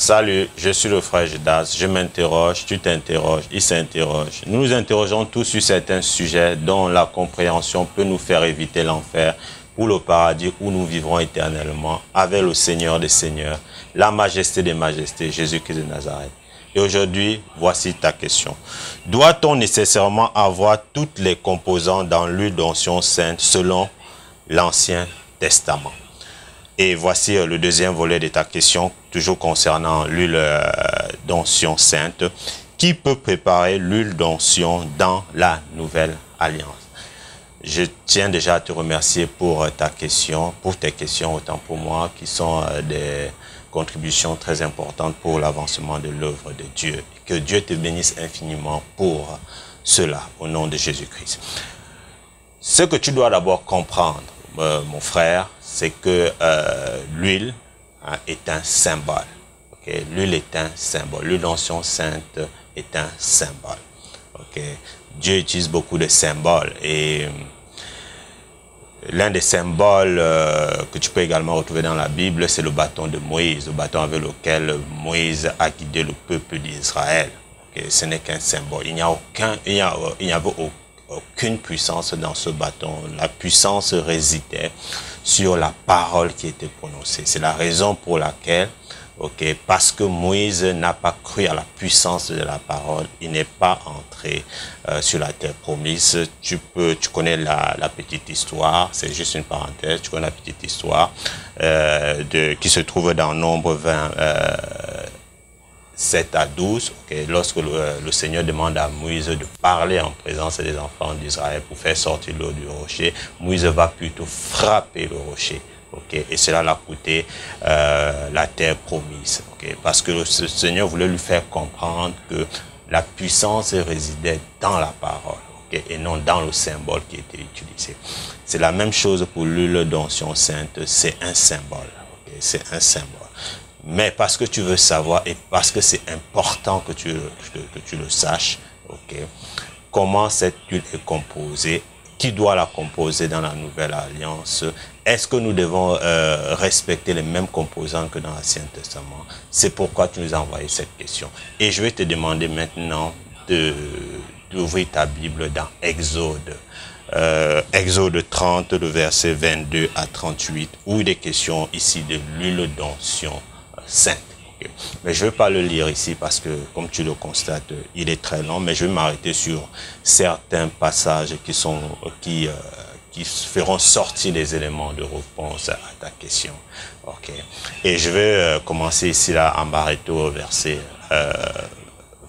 Salut, je suis le frère Judas, je m'interroge, tu t'interroges, il s'interroge. Nous nous interrogeons tous sur certains sujets dont la compréhension peut nous faire éviter l'enfer ou le paradis où nous vivrons éternellement avec le Seigneur des Seigneurs, la majesté des majestés, Jésus-Christ de Nazareth. Et aujourd'hui, voici ta question. Doit-on nécessairement avoir toutes les composantes dans l'huile d'onction sainte selon l'Ancien Testament? Et voici le deuxième volet de ta question, toujours concernant l'huile d'onction sainte. Qui peut préparer l'huile d'onction dans la Nouvelle Alliance? Je tiens déjà à te remercier pour ta question, pour tes questions, autant pour moi, qui sont des contributions très importantes pour l'avancement de l'œuvre de Dieu. Que Dieu te bénisse infiniment pour cela, au nom de Jésus-Christ. Ce que tu dois d'abord comprendre, mon frère, c'est que l'huile est un symbole. Okay? L'huile est un symbole. L'huile d'onction sainte est un symbole. Okay? Dieu utilise beaucoup de symboles et l'un des symboles que tu peux également retrouver dans la Bible, c'est le bâton de Moïse, le bâton avec lequel Moïse a guidé le peuple d'Israël. Okay? Ce n'est qu'un symbole. Il n'y avait aucune puissance dans ce bâton. La puissance résidait sur la parole qui était prononcée. C'est la raison pour laquelle, parce que Moïse n'a pas cru à la puissance de la parole, il n'est pas entré sur la terre promise. Tu connais la petite histoire, c'est juste une parenthèse, tu connais la petite histoire qui se trouve dans Nombre 20, 7 à 12, lorsque le Seigneur demande à Moïse de parler en présence des enfants d'Israël pour faire sortir l'eau du rocher, Moïse va plutôt frapper le rocher. Et cela l'a coûté la terre promise. Parce que le Seigneur voulait lui faire comprendre que la puissance résidait dans la parole et non dans le symbole qui était utilisé. C'est la même chose pour l'huile d'onction sainte, c'est un symbole. C'est un symbole. Mais parce que tu veux savoir et parce que c'est important que tu le saches, comment cette huile est composée, qui doit la composer dans la Nouvelle Alliance, est-ce que nous devons respecter les mêmes composants que dans l'Ancien Testament? C'est pourquoi tu nous as envoyé cette question. Et je vais te demander maintenant d'ouvrir ta Bible dans Exode. Exode 30, le verset 22 à 38, où il est question ici de l'huile d'onction sainte. Mais je ne vais pas le lire ici parce que, comme tu le constates, il est très long, mais je vais m'arrêter sur certains passages qui feront sortir les éléments de réponse à ta question. Et je vais commencer ici là, à m'arrêter au verset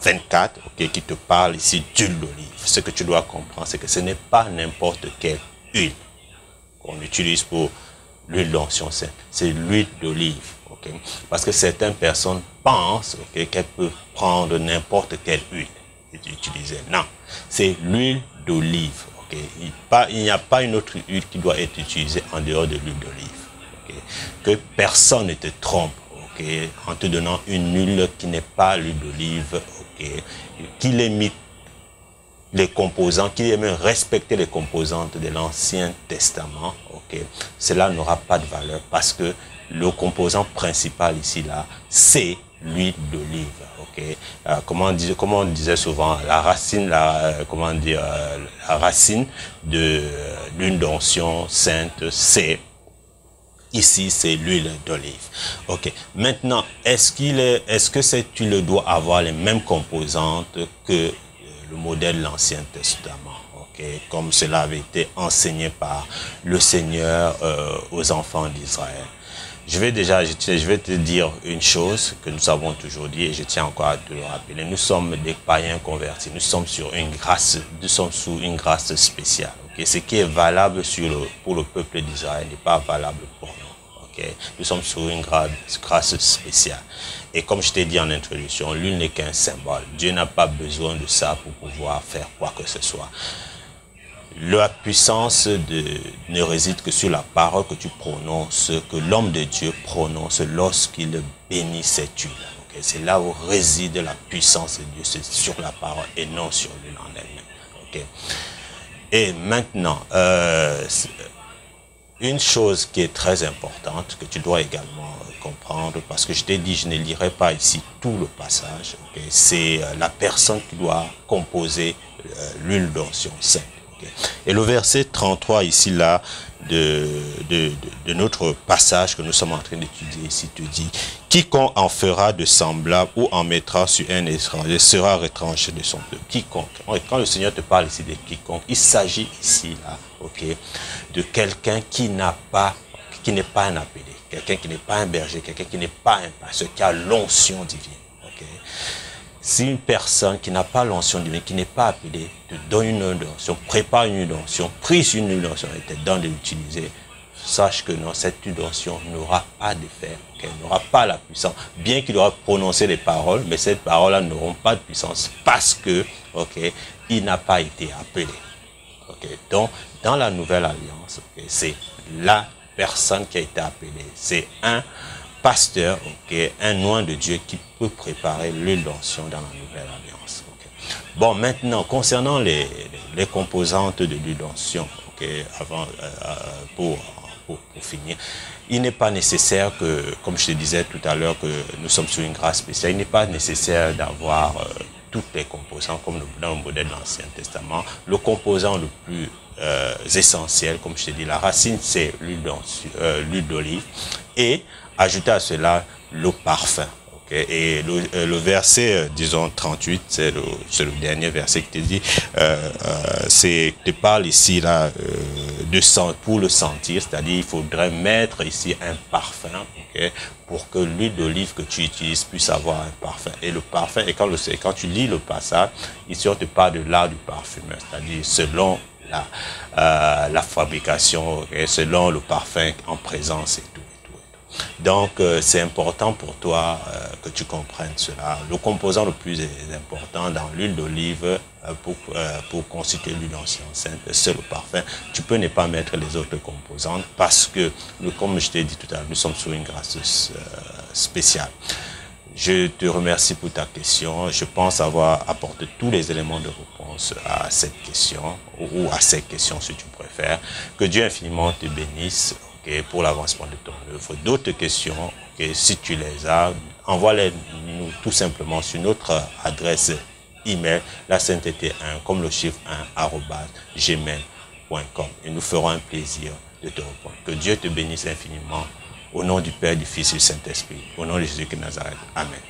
24, qui te parle ici d'huile d'olive. Ce que tu dois comprendre, c'est que ce n'est pas n'importe quelle huile qu'on utilise pour l'huile d'onction sainte, c'est l'huile d'olive. Parce que certaines personnes pensent qu'elles peuvent prendre n'importe quelle huile et utiliser. Non, c'est l'huile d'olive. Il n'y a pas une autre huile qui doit être utilisée en dehors de l'huile d'olive. Que personne ne te trompe en te donnant une huile qui n'est pas l'huile d'olive, qui limite les composants, qui aime respecter les composantes de l'Ancien Testament. Cela n'aura pas de valeur parce que le composant principal ici là, c'est l'huile d'olive. Comment on disait souvent, la racine de l'huile d'onction sainte, c'est ici, c'est l'huile d'olive. Maintenant, est-ce que cette huile doit avoir les mêmes composantes que le modèle de l'Ancien Testament? Comme cela avait été enseigné par le Seigneur aux enfants d'Israël. Je vais te dire une chose que nous savons toujours dit et je tiens encore à te le rappeler. Nous sommes des païens convertis. Nous sommes sous une grâce spéciale. Ce qui est valable pour le peuple d'Israël n'est pas valable pour nous. Nous sommes sous une grâce spéciale. Et comme je t'ai dit en introduction, l'huile n'est qu'un symbole. Dieu n'a pas besoin de ça pour pouvoir faire quoi que ce soit. La puissance ne réside que sur la parole que tu prononces, que l'homme de Dieu prononce lorsqu'il bénit cette huile. C'est là où réside la puissance de Dieu, c'est sur la parole et non sur l'huile en elle-même. Et maintenant, une chose qui est très importante, que tu dois également comprendre, parce que je t'ai dit, je ne lirai pas ici tout le passage, okay? C'est la personne qui doit composer l'huile d'onction sainte. Okay? Et le verset 33 ici, là, de notre passage que nous sommes en train d'étudier ici, te dit, quiconque en fera de semblable ou en mettra sur un étranger sera retranché de son peuple. Quiconque. Quand le Seigneur te parle ici de quiconque, il s'agit ici, là, okay, de quelqu'un qui n'est pas un appelé, quelqu'un qui n'est pas un berger, quelqu'un qui n'est pas un pasteur, qui a l'onction divine. Okay? Si une personne qui n'a pas l'onction divine, qui n'est pas appelée, te donne une onction, prépare une onction, prise une onction et te donne de l'utiliser, sache que non, cette onction n'aura pas d'effet, okay? N'aura pas la puissance, bien qu'il aura prononcé des paroles, mais ces paroles-là n'auront pas de puissance parce que, okay, il n'a pas été appelé. Okay? Donc, dans la nouvelle alliance, okay, c'est la personne qui a été appelée. C'est un pasteur, okay, un oint de Dieu qui peut préparer l'huile d'onction dans la nouvelle alliance. Okay? Bon, maintenant, concernant les composantes de l'huile d'onction, okay, pour finir, il n'est pas nécessaire que, comme je te disais tout à l'heure, que nous sommes sur une grâce spéciale, il n'est pas nécessaire d'avoir toutes les composants, comme dans le modèle de l'Ancien Testament. Le composant le plus essentiel, comme je te dis, la racine, c'est l'huile d'olive, et ajouter à cela le parfum. Okay? Et le verset, disons 38, c'est le dernier verset qui te dit, te parle ici là, pour le sentir, c'est-à-dire il faudrait mettre ici un parfum, okay, pour que l'huile d'olive que tu utilises puisse avoir un parfum. Et le parfum, et quand tu lis le passage, ici on te parle de l'art du parfumeur, c'est-à-dire selon la fabrication, okay, selon le parfum en présence et tout. Donc, c'est important pour toi que tu comprennes cela. Le composant le plus important dans l'huile d'olive pour constituer l'huile d'onction sainte, c'est le parfum. Tu peux ne pas mettre les autres composantes parce que, comme je t'ai dit tout à l'heure, nous sommes sur une grâce spéciale. Je te remercie pour ta question. Je pense avoir apporté tous les éléments de réponse à cette question, ou à ces questions si tu préfères. Que Dieu infiniment te bénisse. Okay, pour l'avancement de ton œuvre. D'autres questions, okay, si tu les as, envoie-les nous tout simplement sur notre adresse email, la sainteté 1, comme le chiffre 1, @gmail.com. Et nous ferons un plaisir de te répondre. Que Dieu te bénisse infiniment. Au nom du Père, du Fils et du Saint-Esprit. Au nom de Jésus de Nazareth. Amen.